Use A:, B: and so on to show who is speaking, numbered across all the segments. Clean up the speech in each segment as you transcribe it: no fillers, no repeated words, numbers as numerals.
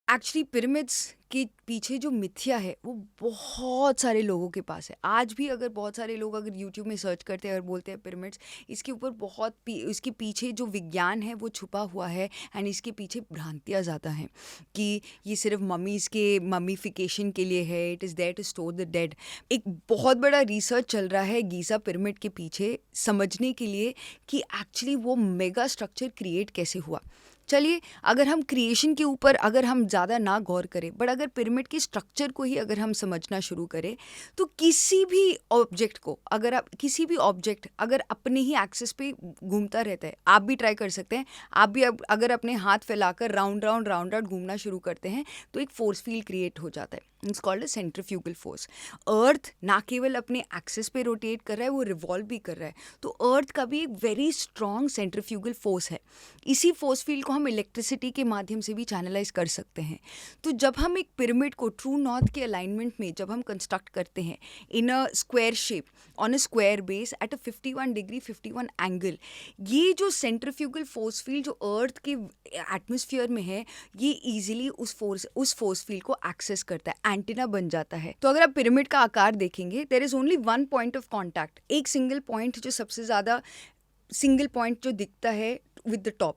A: Actually pyramids के पीछे जो मिथ्या है वो बहुत सारे लोगों के पास है। आज भी अगर बहुत सारे लोग अगर यूट्यूब में सर्च करते हैं और बोलते हैं पिरामिड्स, इसके ऊपर इसके पीछे जो विज्ञान है वो छुपा हुआ है। एंड इसके पीछे भ्रांतियाँ ज़्यादा हैं कि ये सिर्फ ममीज़ के ममीफिकेशन के लिए है, it is there to store the dead. एक बहुत बड़ा रिसर्च चल रहा है गीज़ा पिरामिड के पीछे समझने के लिए कि एक्चुअली वो मेगा स्ट्रक्चर क्रिएट कैसे हुआ। चलिए, अगर हम क्रिएशन के ऊपर अगर हम ज़्यादा ना गौर करें, बट अगर पिरामिड के स्ट्रक्चर को ही अगर हम समझना शुरू करें, तो किसी भी ऑब्जेक्ट को अगर अपने ही एक्सिस पे घूमता रहता है, आप भी ट्राई कर सकते हैं। आप भी अगर अपने हाथ फैलाकर राउंड राउंड घूमना शुरू करते हैं तो एक फोर्स फील्ड क्रिएट हो जाता है। It's called a centrifugal force. Earth ना केवल अपने एक्सिस पे रोटेट कर रहा है, वो रिवॉल्व भी कर रहा है। तो अर्थ का भी एक वेरी स्ट्रॉन्ग सेंट्रीफ्यूगल फोर्स है। इसी फोर्स फील्ड को हम इलेक्ट्रिसिटी के माध्यम से भी चैनलाइज कर सकते हैं। तो जब हम एक पिरामिड को ट्रू नॉर्थ के अलाइनमेंट में जब हम कंस्ट्रक्ट करते हैं in a square shape on a square base at a 51 degree 51 angle, ये जो सेंट्रीफ्यूगल फोर्स फील्ड जो अर्थ के एटमॉस्फेयर में है, ये इजीली उस फोर्स फील्ड को एक्सेस करता है, एंटीना बन जाता है। तो अगर आप पिरामिड का आकार देखेंगे, there is only one point of contact, एक सिंगल पॉइंट जो सबसे ज़्यादा सिंगल पॉइंट जो दिखता है विद द टॉप,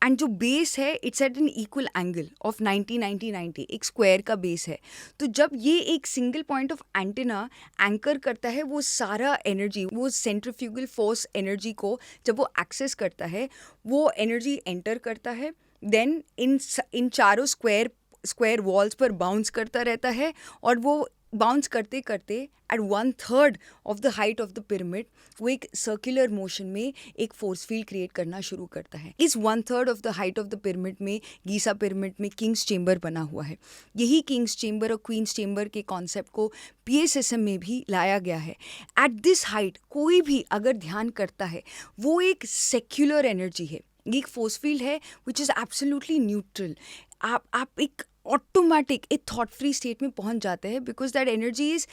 A: एंड जो बेस है it's at an equal angle of 90 एक स्क्वायर का बेस है। तो जब ये एक single point of antenna anchor करता है, वो सारा एनर्जी, वो सेंट्रीफ्यूगल फोर्स एनर्जी को जब वो एक्सेस करता है, वो एनर्जी एंटर करता है, देन इन चारों स्क्वायर वॉल्स पर बाउंस करता रहता है, और वो बाउंस करते करते at 1/3 of the height of the pyramid वो एक सर्कुलर मोशन में एक फोर्स फील्ड क्रिएट करना शुरू करता है। इस 1/3 of the height of the pyramid में, गीसा पिरामिड में किंग्स चेंबर बना हुआ है। यही किंग्स चेंबर और क्वींस चेंबर के कॉन्सेप्ट को पीएसएसएम में भी लाया गया है। एट दिस हाइट कोई भी अगर ध्यान करता है, वो एक सेक्युलर एनर्जी है, एक फोर्स फील्ड है विच इज़ एब्सोल्युटली न्यूट्रल। आप एक ऑटोमेटिक एक थॉट फ्री स्टेट में पहुंच जाते हैं, because that energy is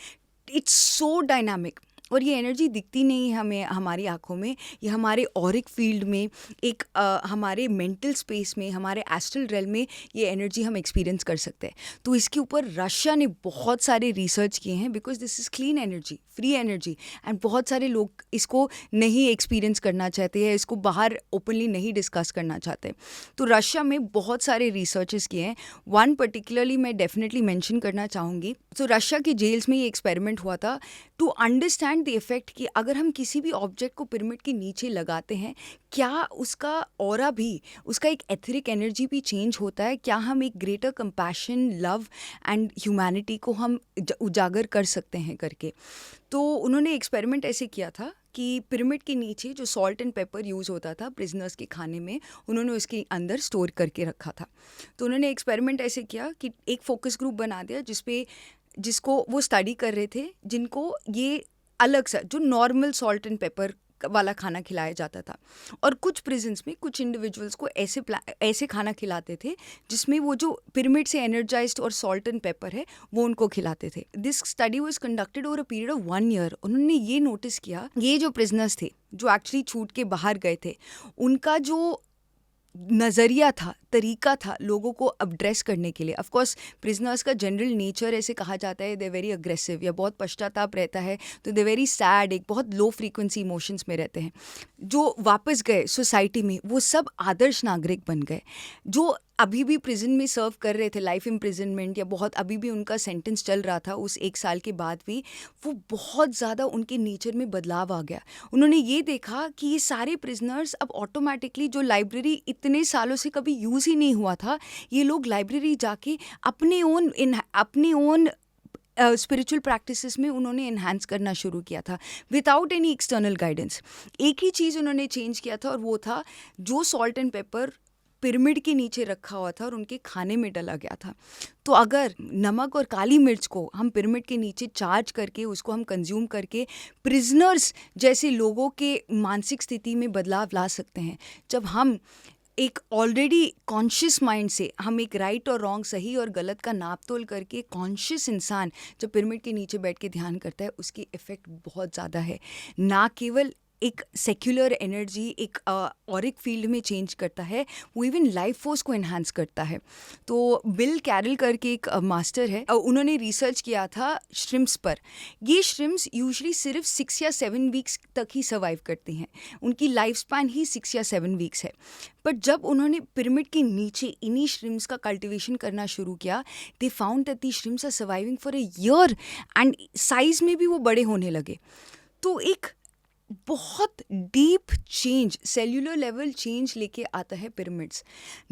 A: it's so dynamic. और ये एनर्जी दिखती नहीं है हमें हमारी आंखों में, ये हमारे ऑरिक फील्ड में, एक हमारे मेंटल स्पेस में, हमारे एस्ट्रल रेल में ये एनर्जी हम एक्सपीरियंस कर सकते हैं। तो इसके ऊपर रशिया ने बहुत सारे रिसर्च किए हैं, because this is clean energy, free energy, and बहुत सारे लोग इसको नहीं एक्सपीरियंस करना चाहते हैं, इसको बाहर ओपनली नहीं डिस्कस करना चाहते। तो रशिया में बहुत सारे रिसर्चेस किए हैं। वन पर्टिकुलरली मैं डेफिनेटली मेंशन करना चाहूँगी। तो रशिया की जेल्स में ये एक्सपेरिमेंट हुआ था टू अंडरस्टैंड द इफेक्ट कि अगर हम किसी भी ऑब्जेक्ट को पिरामिड के नीचे लगाते हैं, क्या उसका ऑरा भी, उसका एक एथरिक एनर्जी भी चेंज होता है, क्या हम एक greater compassion, love and humanity को हम उजागर कर सकते हैं करके। तो उन्होंने एक्सपेरिमेंट ऐसे किया था कि पिरामिड के नीचे जो सॉल्ट एंड पेपर यूज़ होता था प्रिजनर्स के खाने में, उन्होंने उसके अंदर स्टोर करके रखा था। तो उन्होंने एक्सपेरिमेंट ऐसे किया कि एक फोकस ग्रुप बना दिया जिसको वो स्टडी कर रहे थे, जिनको ये अलग सा जो नॉर्मल सॉल्ट एंड पेपर वाला खाना खिलाया जाता था, और कुछ प्रिजन्स में कुछ इंडिविजुअल्स को ऐसे खाना खिलाते थे जिसमें वो जो पिरामिड से एनर्जाइज्ड और सॉल्ट एंड पेपर है वो उनको खिलाते थे। This study was conducted over a period of 1 year. उन्होंने ये नोटिस किया, ये जो प्रिजनर्स थे जो एक्चुअली छूट के बाहर गए थे, उनका जो नज़रिया था, तरीका था लोगों को एड्रेस करने के लिए। ऑफ कोर्स प्रिजनर्स का जनरल नेचर ऐसे कहा जाता है, दे वेरी अग्रेसिव, या बहुत पश्चाताप रहता है, तो दे वेरी सैड, एक बहुत लो फ्रीक्वेंसी इमोशंस में रहते हैं। जो वापस गए सोसाइटी में, वो सब आदर्श नागरिक बन गए। जो अभी भी प्रिजन में सर्व कर रहे थे लाइफ इम्प्रिजनमेंट, या बहुत अभी भी उनका सेंटेंस चल रहा था उस 1 साल के बाद भी, वो बहुत ज़्यादा उनके नेचर में बदलाव आ गया। उन्होंने ये देखा कि ये सारे प्रिजनर्स अब ऑटोमेटिकली, जो लाइब्रेरी इतने सालों से कभी यूज़ ही नहीं हुआ था, ये लोग लाइब्रेरी जाके अपने ओन स्पिरिचुअल प्रैक्टिसेस में उन्होंने इन्हांस करना शुरू किया था विदाउट एनी एक्सटर्नल गाइडेंस। एक ही चीज़ उन्होंने चेंज किया था, और वो था जो सॉल्ट एंड पेपर पिरामिड के नीचे रखा हुआ था और उनके खाने में डाला गया था। तो अगर नमक और काली मिर्च को हम पिरामिड के नीचे चार्ज करके उसको हम कंज्यूम करके प्रिजनर्स जैसे लोगों के मानसिक स्थिति में बदलाव ला सकते हैं, जब हम एक ऑलरेडी कॉन्शियस माइंड से हम एक राइट और रॉन्ग, सही और गलत का नाप तोल करके कॉन्शियस इंसान जब पिरामिड के नीचे बैठ के ध्यान करता है, उसकी इफ़ेक्ट बहुत ज़्यादा है। ना केवल एक सेक्युलर एनर्जी, एक ऑरिक फील्ड में चेंज करता है, वो इवन लाइफ फोर्स को एनहांस करता है। तो बिल कैरल करके एक मास्टर है, उन्होंने रिसर्च किया था श्रिम्प्स पर। ये श्रिम्प्स यूजुअली सिर्फ 6 या 7 वीक्स तक ही सर्वाइव करती हैं, उनकी लाइफ स्पैन ही 6 या 7 वीक्स है। बट जब उन्होंने पिरामिड के नीचे इन्हीं श्रिम्प्स का कल्टिवेशन करना शुरू किया, they found that the shrimps are surviving for a year and size में भी वो बड़े होने लगे। तो एक बहुत deep change, cellular level change लेके आता है पिरामिड्स।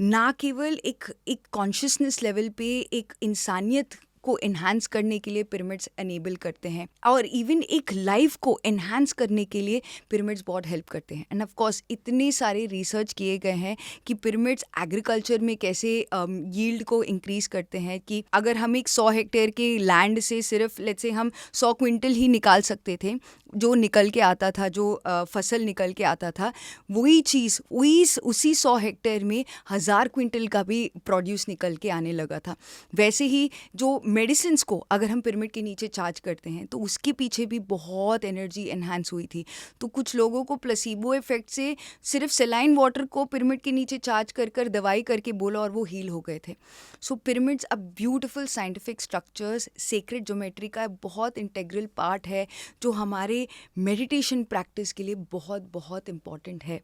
A: ना केवल एक कॉन्शियसनेस लेवल पे एक इंसानियत को एनहांस करने के लिए पिरामिड्स एनेबल करते हैं, और इवन एक लाइफ को एनहांस करने के लिए पिरामिड्स बहुत हेल्प करते हैं। एंड ऑफ कोर्स इतने सारे रिसर्च किए गए हैं कि पिरामिड्स एग्रीकल्चर में कैसे यील्ड को इंक्रीज करते हैं, कि अगर हम एक 100 हेक्टेयर के लैंड से सिर्फ लेट्स से हम 100 क्विंटल ही निकाल सकते थे, जो निकल के आता था, जो फसल निकल के आता था, वही चीज़ उसी 100 हेक्टेयर में 1000 क्विंटल का भी प्रोड्यूस निकल के आने लगा था। वैसे ही जो मेडिसिन्स को अगर हम पिरामिड के नीचे चार्ज करते हैं तो उसके पीछे भी बहुत एनर्जी एनहांस हुई थी। तो कुछ लोगों को प्लेसिबो इफेक्ट से सिर्फ सेलाइन वाटर को पिरामिड के नीचे चार्ज कर दवाई करके बोला और वो हील हो गए थे। So pyramids a beautiful scientific structures, sacred geometry का बहुत इंटेग्रल पार्ट है, जो हमारे मेडिटेशन प्रैक्टिस के लिए बहुत बहुत इम्पॉर्टेंट है।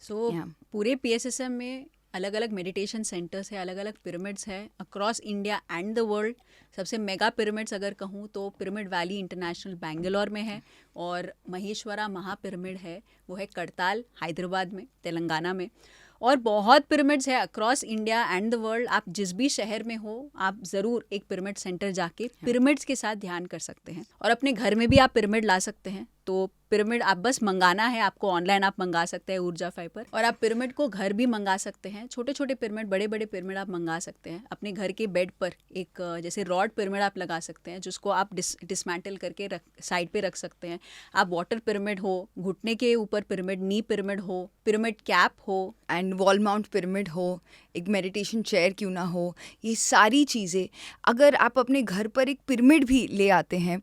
B: पूरे PSSM में अलग अलग मेडिटेशन सेंटर्स है, अलग अलग पिरामिड्स है across India and the world. सबसे मेगा पिरामिड्स अगर कहूँ तो पिरामिड वैली इंटरनेशनल बेंगलोर में है, और महेश्वरा महापिरामिड है वो है करताल हैदराबाद में, तेलंगाना में। और बहुत पिरामिड्स है across India and the world. आप जिस भी शहर में हो, आप ज़रूर एक पिरामिड सेंटर जाके पिरामिड्स के साथ ध्यान कर सकते हैं, और अपने घर में भी आप पिरामिड ला सकते हैं। तो पिरामिड आप बस मंगाना है, आपको ऑनलाइन आप मंगा सकते हैं ऊर्जाफाई पर, और आप पिरामिड को घर भी मंगा सकते हैं। छोटे छोटे पिरामिड, बड़े बड़े पिरामिड आप मंगा सकते हैं। अपने घर के बेड पर एक जैसे रॉड पिरामिड आप लगा सकते हैं, जिसको आप डिसमेंटल करके साइड पे रख सकते हैं। आप वाटर पिरामिड हो, घुटने के ऊपर पिरामिड, नी पिरामिड हो, पिरामिड कैप हो,
A: एंड वॉल माउंट पिरामिड हो, एक मेडिटेशन चेयर क्यों ना हो, ये सारी चीज़ें अगर आप अपने घर पर एक पिरामिड भी ले आते हैं,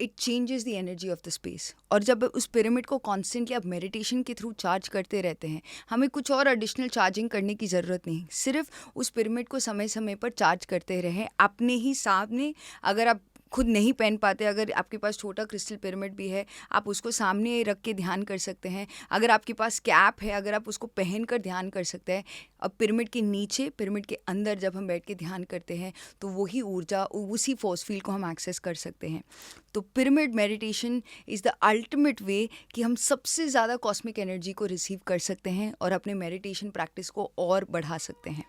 A: it changes the energy of the space. और जब उस पिरामिड को कॉन्स्टेंटली आप मेडिटेशन के थ्रू चार्ज करते रहते हैं, हमें कुछ और एडिशनल चार्जिंग करने की ज़रूरत नहीं, सिर्फ उस पिरामिड को समय समय पर चार्ज करते रहें अपने ही सामने। अगर आप खुद नहीं पहन पाते, अगर आपके पास छोटा क्रिस्टल पिरामिड भी है, आप उसको सामने रख के ध्यान कर सकते हैं। अगर आपके पास कैप है, अगर आप उसको पहन कर ध्यान कर सकते हैं। अब पिरामिड के नीचे, पिरामिड के अंदर जब हम बैठ के ध्यान करते हैं तो वही ऊर्जा, उसी फोर्स फील्ड को हम एक्सेस कर सकते हैं। तो pyramid meditation is the ultimate way कि हम सबसे ज़्यादा कॉस्मिक एनर्जी को रिसीव कर सकते हैं और अपने मेडिटेशन प्रैक्टिस को और बढ़ा सकते हैं।